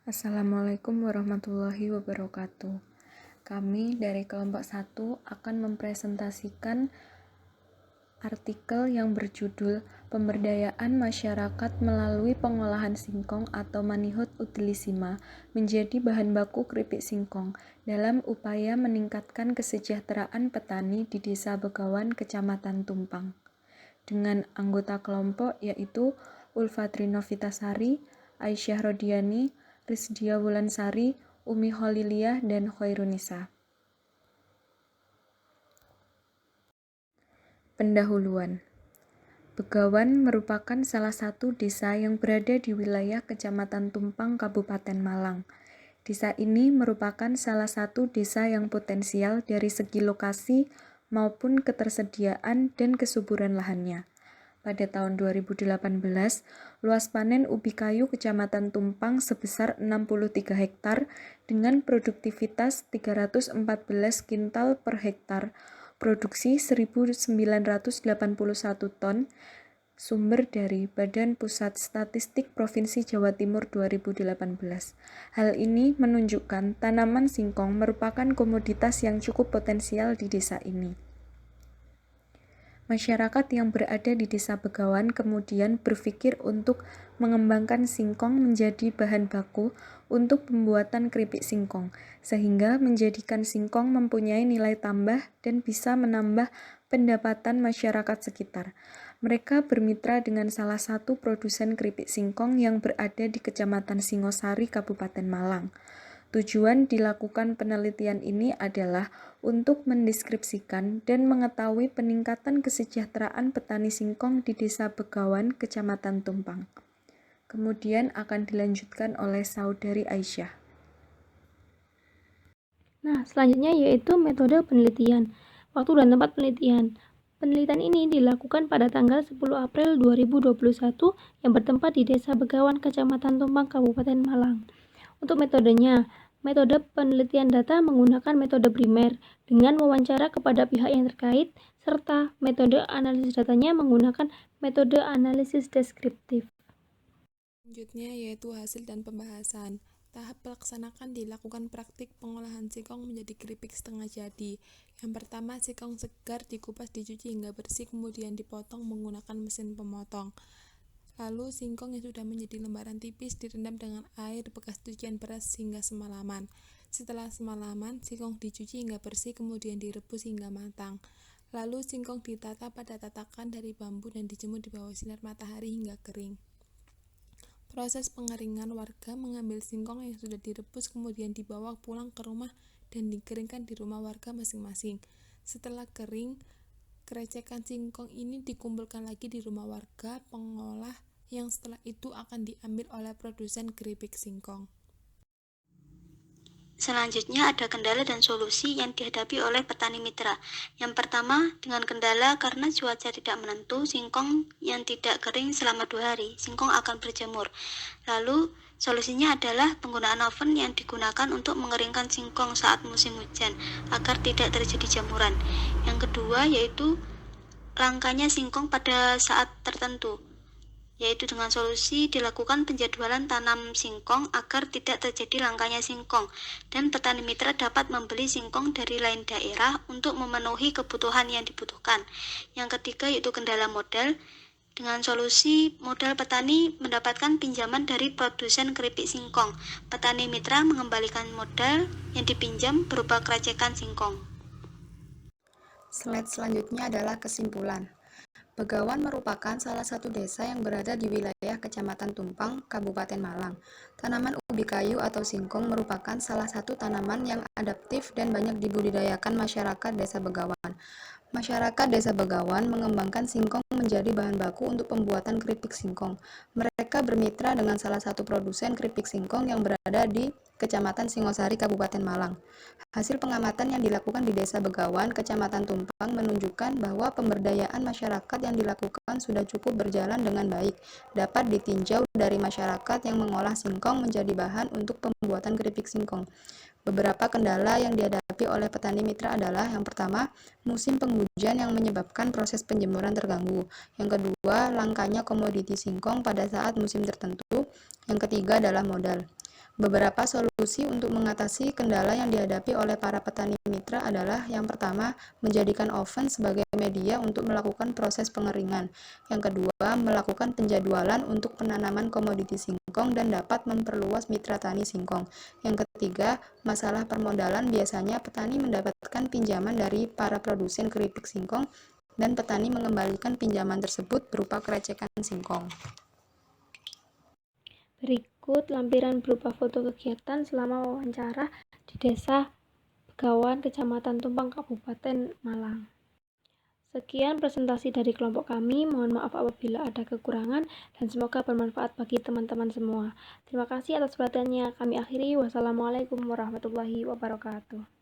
Assalamualaikum warahmatullahi wabarakatuh. Kami dari kelompok 1 akan mempresentasikan artikel yang berjudul Pemberdayaan Masyarakat Melalui Pengolahan Singkong atau Manihot Utilissima menjadi bahan baku keripik singkong dalam upaya meningkatkan kesejahteraan petani di Desa Begawan, Kecamatan Tumpang. Dengan anggota kelompok yaitu Ulfatri Novitasari, Aisyah Rodiani, Rizdia Wulansari, Umi Holiliyah, dan Khairunisa. Pendahuluan. Begawan merupakan salah satu desa yang berada di wilayah Kecamatan Tumpang, Kabupaten Malang. Desa ini merupakan salah satu desa yang potensial dari segi lokasi maupun ketersediaan dan kesuburan lahannya. Pada tahun 2018, luas panen ubi kayu Kecamatan Tumpang sebesar 63 hektar dengan produktivitas 314 kintal per hektar, produksi 1.981 ton, sumber dari Badan Pusat Statistik Provinsi Jawa Timur 2018. Hal ini menunjukkan tanaman singkong merupakan komoditas yang cukup potensial di desa ini. Masyarakat yang berada di Desa Begawan kemudian berpikir untuk mengembangkan singkong menjadi bahan baku untuk pembuatan keripik singkong, sehingga menjadikan singkong mempunyai nilai tambah dan bisa menambah pendapatan masyarakat sekitar. Mereka bermitra dengan salah satu produsen keripik singkong yang berada di Kecamatan Singosari, Kabupaten Malang. Tujuan dilakukan penelitian ini adalah untuk mendeskripsikan dan mengetahui peningkatan kesejahteraan petani singkong di Desa Begawan, Kecamatan Tumpang. Kemudian akan dilanjutkan oleh Saudari Aisyah. Nah, selanjutnya yaitu metode penelitian. Waktu dan tempat penelitian. Penelitian ini dilakukan pada tanggal 10 April 2021 yang bertempat di Desa Begawan, Kecamatan Tumpang, Kabupaten Malang. Untuk metodenya, metode penelitian data menggunakan metode primer dengan wawancara kepada pihak yang terkait, serta metode analisis datanya menggunakan metode analisis deskriptif. Selanjutnya yaitu hasil dan pembahasan. Tahap pelaksanaan dilakukan praktik pengolahan singkong menjadi keripik setengah jadi. Yang pertama, singkong segar dikupas, dicuci hingga bersih, kemudian dipotong menggunakan mesin pemotong. Lalu singkong yang sudah menjadi lembaran tipis direndam dengan air bekas cucian beras hingga semalaman. Setelah semalaman, singkong dicuci hingga bersih, kemudian direbus hingga matang. Lalu singkong ditata pada tatakan dari bambu dan dijemur di bawah sinar matahari hingga kering. Proses pengeringan, warga mengambil singkong yang sudah direbus kemudian dibawa pulang ke rumah dan dikeringkan di rumah warga masing-masing. Setelah kering, kerecekan singkong ini dikumpulkan lagi di rumah warga pengolah yang setelah itu akan diambil oleh produsen keripik singkong. Selanjutnya ada kendala dan solusi yang dihadapi oleh petani mitra. Yang pertama, dengan kendala karena cuaca tidak menentu, singkong yang tidak kering selama 2 hari, singkong akan berjamur. Lalu, solusinya adalah penggunaan oven yang digunakan untuk mengeringkan singkong saat musim hujan, agar tidak terjadi jamuran. Yang kedua yaitu langkanya singkong pada saat tertentu, yaitu dengan solusi dilakukan penjadwalan tanam singkong agar tidak terjadi langkanya singkong dan petani mitra dapat membeli singkong dari lain daerah untuk memenuhi kebutuhan yang dibutuhkan. Yang ketiga yaitu kendala modal. Dengan solusi modal petani mendapatkan pinjaman dari produsen keripik singkong. Petani mitra mengembalikan modal yang dipinjam berupa kerecekan singkong. Slide selanjutnya adalah kesimpulan. Begawan merupakan salah satu desa yang berada di wilayah Kecamatan Tumpang, Kabupaten Malang. Tanaman ubi kayu atau singkong merupakan salah satu tanaman yang adaptif dan banyak dibudidayakan masyarakat Desa Begawan. Masyarakat Desa Begawan mengembangkan singkong menjadi bahan baku untuk pembuatan keripik singkong. Mereka bermitra dengan salah satu produsen keripik singkong yang berada di Kecamatan Singosari, Kabupaten Malang. Hasil pengamatan yang dilakukan di Desa Begawan, Kecamatan Tumpang menunjukkan bahwa pemberdayaan masyarakat yang dilakukan sudah cukup berjalan dengan baik, dapat ditinjau dari masyarakat yang mengolah singkong menjadi bahan untuk pembuatan keripik singkong. Beberapa kendala yang dihadapi oleh petani mitra adalah yang pertama, musim penghujan yang menyebabkan proses penjemuran terganggu. Yang kedua, langkanya komoditi singkong pada saat musim tertentu. Yang ketiga adalah modal. Beberapa solusi untuk mengatasi kendala yang dihadapi oleh para petani mitra adalah yang pertama, menjadikan oven sebagai media untuk melakukan proses pengeringan. Yang kedua, melakukan penjadwalan untuk penanaman komoditi singkong dan dapat memperluas mitra tani singkong. Yang ketiga, masalah permodalan biasanya petani mendapatkan pinjaman dari para produsen keripik singkong dan petani mengembalikan pinjaman tersebut berupa krecekan singkong. Berikut lampiran berupa foto kegiatan selama wawancara di Desa Begawan, Kecamatan Tumpang, Kabupaten Malang. Sekian presentasi dari kelompok kami. Mohon maaf apabila ada kekurangan dan semoga bermanfaat bagi teman-teman semua. Terima kasih atas perhatiannya. Kami akhiri. Wassalamualaikum warahmatullahi wabarakatuh.